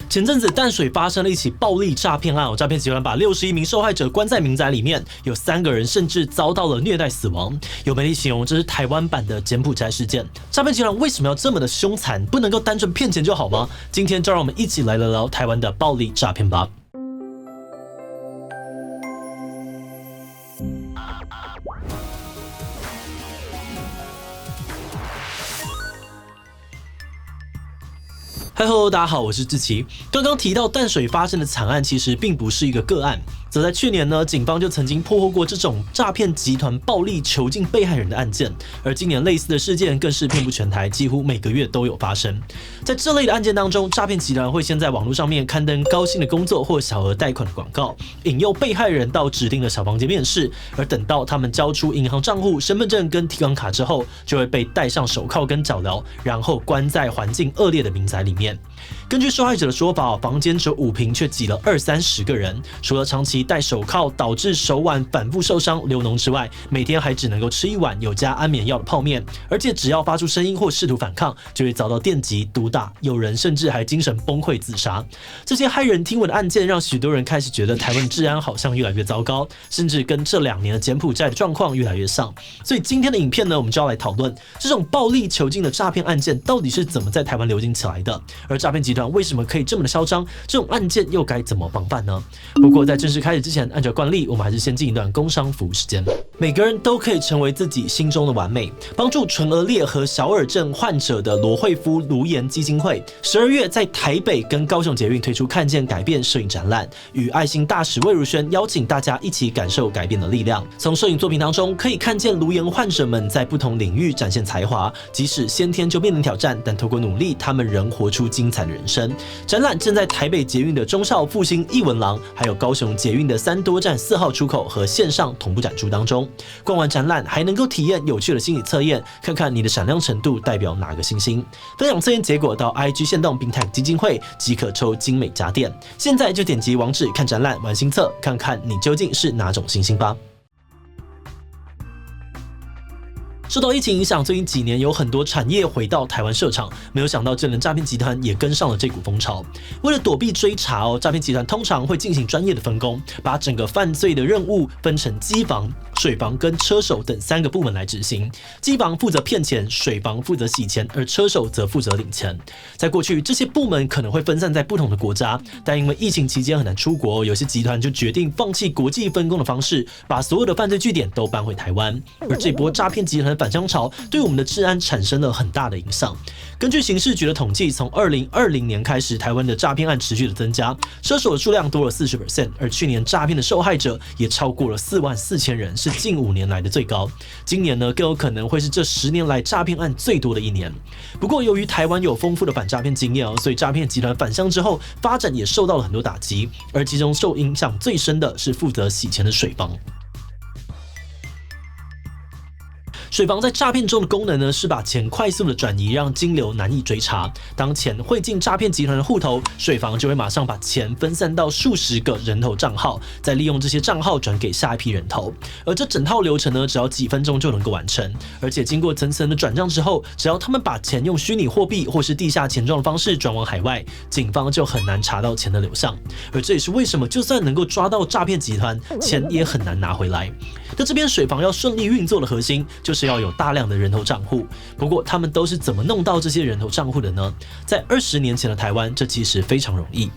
前阵子淡水发生了一起暴力诈骗案，诈骗集团把61名受害者关在民宅里面，有3个人甚至遭到了虐待死亡。有媒体形容这是台湾版的柬埔寨事件。诈骗集团为什么要这么的凶残？不能够单纯骗钱就好吗？今天就让我们一起来聊聊台湾的暴力诈骗吧。Hello， 大家好，我是志奇。刚刚提到淡水发生的惨案，其实并不是一个个案。则在去年呢，警方就曾经破获过这种诈骗集团暴力囚禁被害人的案件，而今年类似的事件更是遍布全台，几乎每个月都有发生。在这类的案件当中，诈骗集团会先在网络上面刊登高薪的工作或小额贷款的广告，引诱被害人到指定的小房间面试，而等到他们交出银行账户、身份证跟提款卡之后，就会被戴上手铐跟脚镣，然后关在环境恶劣的民宅里面。根据受害者的说法，房间只有5坪，却挤了20-30个人。除了长期戴手铐导致手腕反复受伤流脓之外，每天还只能够吃1碗有加安眠药的泡面，而且只要发出声音或试图反抗，就会遭到电击、毒打，有人甚至还精神崩溃自杀。这些骇人听闻的案件，让许多人开始觉得台湾治安好像越来越糟糕，甚至跟这2年的柬埔寨的状况越来越像。所以今天的影片呢，我们就要来讨论这种暴力囚禁的诈骗案件到底是怎么在台湾流行起来的，而诈骗集团为什么可以这么的嚣张？这种案件又该怎么防范呢？不过在正式开始之前，按照惯例，我们还是先进一段工商服务时间。每个人都可以成为自己心中的完美。帮助唇腭裂和小耳症患者的罗惠夫卢颜基金会，12月在台北跟高雄捷运推出看见改变摄影展览，与爱心大使魏如萱邀请大家一起感受改变的力量。从摄影作品当中可以看见卢颜患者们在不同领域展现才华，即使先天就面临挑战，但透过努力，他们仍活出精彩的人生。展览正在台北捷运的忠孝复兴艺文廊，还有高雄捷运的3多站4号出口和线上同步展出当中。逛完展览还能够体验有趣的心理测验，看看你的闪亮程度代表哪个星星。分享测验结果到 IG 限动并 tag 基金会即可抽精美家电。现在就点击网址看展览玩心测，看看你究竟是哪种星星吧。受到疫情影响，最近几年有很多产业回到台湾设厂，没有想到这轮诈骗集团也跟上了这股风潮。为了躲避追查诈骗集团通常会进行专业的分工，把整个犯罪的任务分成机房、水房跟车手等3个部门来执行。机房负责骗钱，水房负责洗钱，而车手则负责领钱。在过去，这些部门可能会分散在不同的国家，但因为疫情期间很难出国，有些集团就决定放弃国际分工的方式，把所有的犯罪据点都搬回台湾。而这波诈骗集团返乡潮对我们的治安产生了很大的影响。根据刑事局的统计，从2020年开始，台湾的诈骗案持续的增加，车手的数量多了 40%， 而去年诈骗的受害者也超过了44000人，是近5年来的最高。今年呢，更有可能会是这10年来诈骗案最多的一年。不过，由于台湾有丰富的反诈骗经验所以诈骗集团返乡之后，发展也受到了很多打击，而其中受影响最深的是负责洗钱的水房。水房在诈骗中的功能呢，是把钱快速的转移，让金流难以追查。当钱汇进诈骗集团的户头，水房就会马上把钱分散到数十个人头账号，再利用这些账号转给下一批人头。而这整套流程呢，只要几分钟就能够完成。而且经过层层的转账之后，只要他们把钱用虚拟货币或是地下钱庄的方式转往海外，警方就很难查到钱的流向。而这也是为什么就算能够抓到诈骗集团，钱也很难拿回来。那这边水房要顺利运作的核心，就是要有大量的人头账户。不过他们都是怎么弄到这些人头账户的呢？在20年前的台湾，这其实非常容易。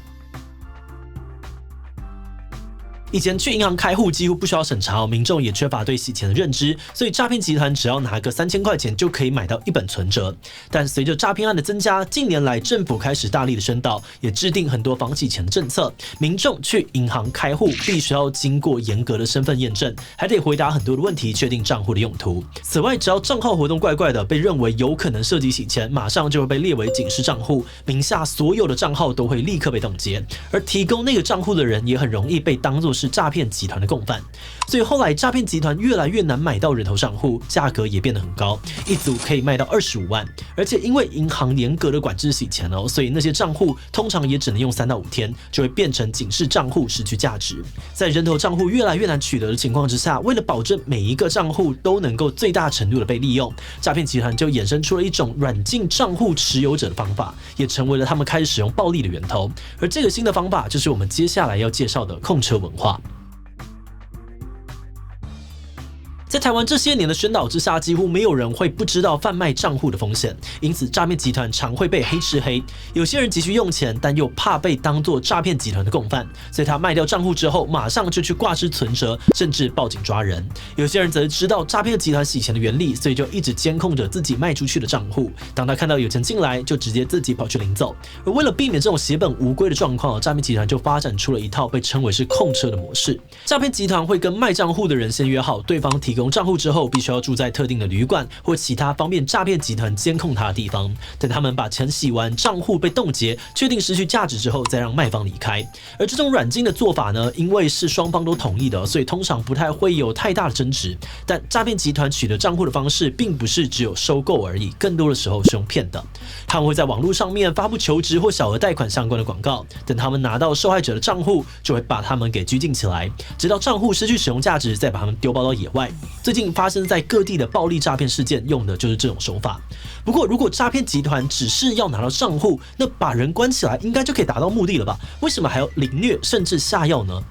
以前去银行开户几乎不需要审查民众也缺乏对洗钱的认知，所以诈骗集团只要拿个3000块钱就可以买到1本存折。但随着诈骗案的增加，近年来政府开始大力的宣导，也制定很多防洗钱的政策。民众去银行开户必须要经过严格的身份验证，还得回答很多的问题，确定账户的用途。此外，只要账号活动怪怪的，被认为有可能涉及洗钱，马上就会被列为警示账户，名下所有的账号都会立刻被冻结。而提供那个账户的人也很容易被当作是是诈骗集团的共犯。所以后来诈骗集团越来越难买到人头账户，价格也变得很高，一组可以卖到25万。而且因为银行严格的管制洗钱哦，所以那些账户通常也只能用3到5天，就会变成警示账户，失去价值。在人头账户越来越难取得的情况之下，为了保证每一个账户都能够最大程度的被利用，诈骗集团就衍生出了一种软禁账户持有者的方法，也成为了他们开始使用暴力的源头。而这个新的方法就是我们接下来要介绍的控车文化。在台湾这些年的宣导之下，几乎没有人会不知道贩卖账户的风险，因此诈骗集团常会被黑吃黑。有些人急需用钱，但又怕被当作诈骗集团的共犯，所以他卖掉账户之后，马上就去挂失存折，甚至报警抓人。有些人则知道诈骗集团洗钱的原理，所以就一直监控着自己卖出去的账户。当他看到有钱进来，就直接自己跑去领走。而为了避免这种血本无归的状况，诈骗集团就发展出了一套被称为是控车的模式。诈骗集团会跟卖账户的人先约好，对方提供账户之后，必须要住在特定的旅馆或其他方便诈骗集团监控他的地方。等他们把钱洗完，账户被冻结，确定失去价值之后，再让卖方离开。而这种软禁的做法呢，因为是双方都同意的，所以通常不太会有太大的争执。但诈骗集团取得账户的方式，并不是只有收购而已，更多的时候是用骗的。他们会在网络上面发布求职或小额贷款相关的广告，等他们拿到受害者的账户，就会把他们给拘禁起来，直到账户失去使用价值，再把他们丢包到野外。最近发生在各地的暴力诈骗事件，用的就是这种手法。不过，如果诈骗集团只是要拿到账户，那把人关起来应该就可以达到目的了吧？为什么还要凌虐甚至下药呢？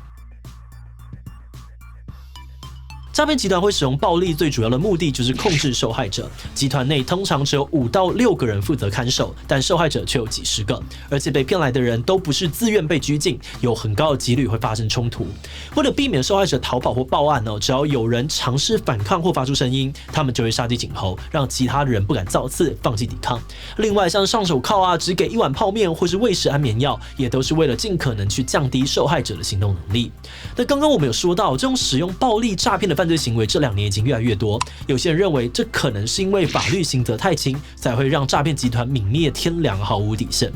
诈骗集团会使用暴力，最主要的目的就是控制受害者。集团内通常只有5到6个人负责看守，但受害者却有几十个，而且被骗来的人都不是自愿被拘禁，有很高的几率会发生冲突。为了避免受害者逃跑或报案呢，只要有人尝试反抗或发出声音，他们就会杀鸡儆猴，让其他的人不敢造次，放弃抵抗。另外，像上手铐啊，只给1碗泡面或是喂食安眠药，也都是为了尽可能去降低受害者的行动能力。那刚刚我们有说到，这种使用暴力诈骗的犯罪行为这2年已经越来越多，有些人认为这可能是因为法律刑责太轻，才会让诈骗集团泯灭天良，毫无底线。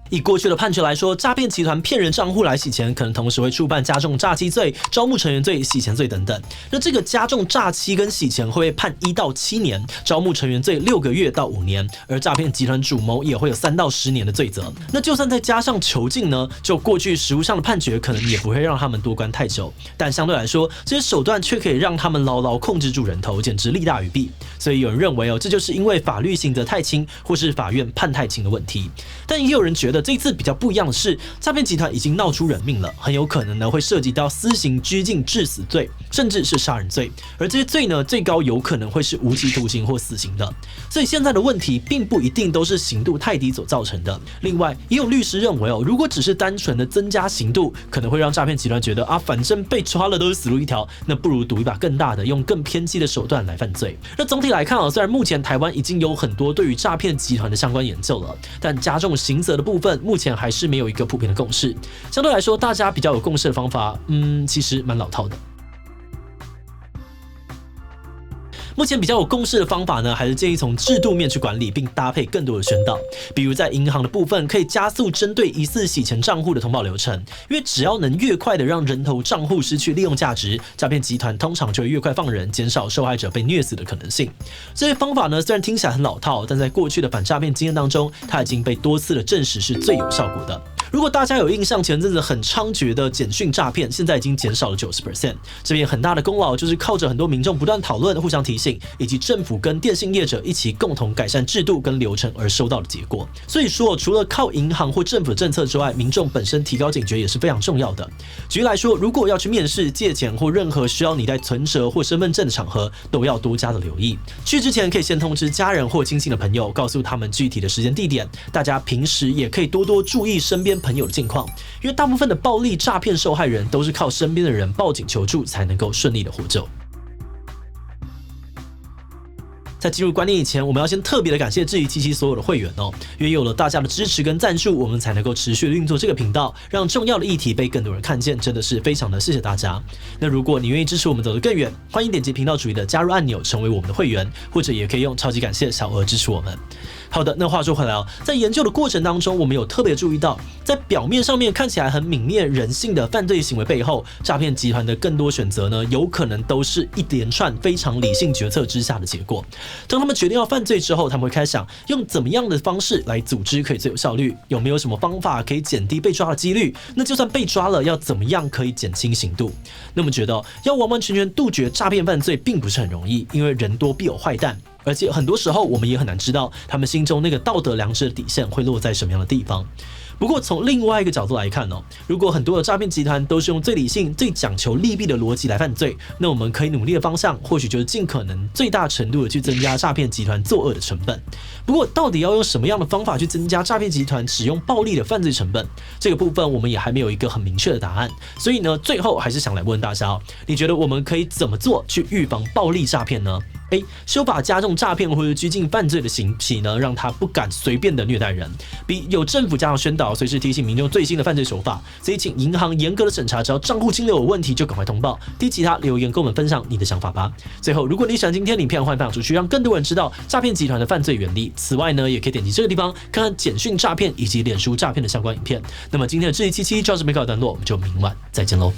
以过去的判决来说，诈骗集团骗人账户来洗钱，可能同时会触犯加重诈欺罪、招募成员罪、洗钱罪等等。那这个加重诈欺跟洗钱会被判1到7年，招募成员罪6个月到5年，而诈骗集团主谋也会有3到10年的罪责。那就算再加上囚禁呢，就过去实务上的判决，可能也不会让他们多关太久。但相对来说，这些手段却可以让他们牢牢控制住人头，简直利大于弊。所以有人认为这就是因为法律刑责太轻，或是法院判太轻的问题。但也有人觉得这一次比较不一样的是，诈骗集团已经闹出人命了，很有可能呢会涉及到私刑、拘禁、致死罪，甚至是杀人罪。而这些罪呢，最高有可能会是无期徒刑或死刑的。所以现在的问题并不一定都是刑度太低所造成的。另外，也有律师认为如果只是单纯的增加刑度，可能会让诈骗集团觉得反正被抓了都是死路一条，那不如赌一把更大的，用更偏激的手段来犯罪。那总体来看虽然目前台湾已经有很多对于诈骗集团的相关研究了，但加重刑责的部分目前还是没有一个普遍的共识。相对来说，大家比较有共识的方法，其实蛮老套的。目前比较有共识的方法呢，还是建议从制度面去管理，并搭配更多的宣导。比如在银行的部分，可以加速针对疑似洗钱账户的通报流程，因为只要能越快的让人头账户失去利用价值，诈骗集团通常就会越快放人，减少受害者被虐死的可能性。这些方法呢，虽然听起来很老套，但在过去的反诈骗经验当中，它已经被多次的证实是最有效果的。如果大家有印象，前阵子很猖獗的简讯诈骗，现在已经减少了90%。这边很大的功劳就是靠着很多民众不断讨论、互相提醒，以及政府跟电信业者一起共同改善制度跟流程而收到的结果。所以说，除了靠银行或政府政策之外，民众本身提高警觉也是非常重要的。举例来说，如果要去面试、借钱或任何需要你带存折或身份证的场合，都要多加的留意。去之前可以先通知家人或亲近的朋友，告诉他们具体的时间地点。大家平时也可以多多注意身边朋友的近况，因为大部分的暴力诈骗受害人都是靠身边的人报警求助才能够顺利的获救。在进入观念以前，我们要先特别的感谢志祺七七所有的会员因为有了大家的支持跟赞助，我们才能够持续的运作这个频道，让重要的议题被更多人看见，真的是非常的谢谢大家。那如果你愿意支持我们走得更远，欢迎点击频道主页的加入按钮成为我们的会员，或者也可以用超级感谢小额支持我们。好的，那话说回来哦，在研究的过程当中，我们有特别注意到，在表面上面看起来很泯灭人性的犯罪行为背后，诈骗集团的更多选择呢，有可能都是一连串非常理性决策之下的结果。当他们决定要犯罪之后，他们会开始想用怎么样的方式来组织可以最有效率，有没有什么方法可以减低被抓的几率？那就算被抓了，要怎么样可以减轻刑度？那么觉得要完完全全杜绝诈骗犯罪并不是很容易，因为人多必有坏蛋。而且很多时候我们也很难知道他们心中那个道德良知的底线会落在什么样的地方。不过从另外一个角度来看哦，如果很多的诈骗集团都是用最理性、最讲求利弊的逻辑来犯罪，那我们可以努力的方向或许就是尽可能最大程度的去增加诈骗集团作恶的成本。不过到底要用什么样的方法去增加诈骗集团使用暴力的犯罪成本，这个部分我们也还没有一个很明确的答案。所以呢，最后还是想来问大家哦，你觉得我们可以怎么做去预防暴力诈骗呢？A. 修法加重诈骗或者拘禁犯罪的刑期呢，让他不敢随便的虐待人。B. 有政府加强宣导，随时提醒民众最新的犯罪手法。C. 请银行严格的审查，只要账户金流有问题就赶快通报。D. 其他留言跟我们分享你的想法吧。最后，如果你喜欢今天的影片，欢迎分享出去，让更多人知道诈骗集团的犯罪原理。此外呢，也可以点击这个地方看看简讯诈骗以及脸书诈骗的相关影片。那么今天的这一期就到这边告一段落，我们就明晚再见喽。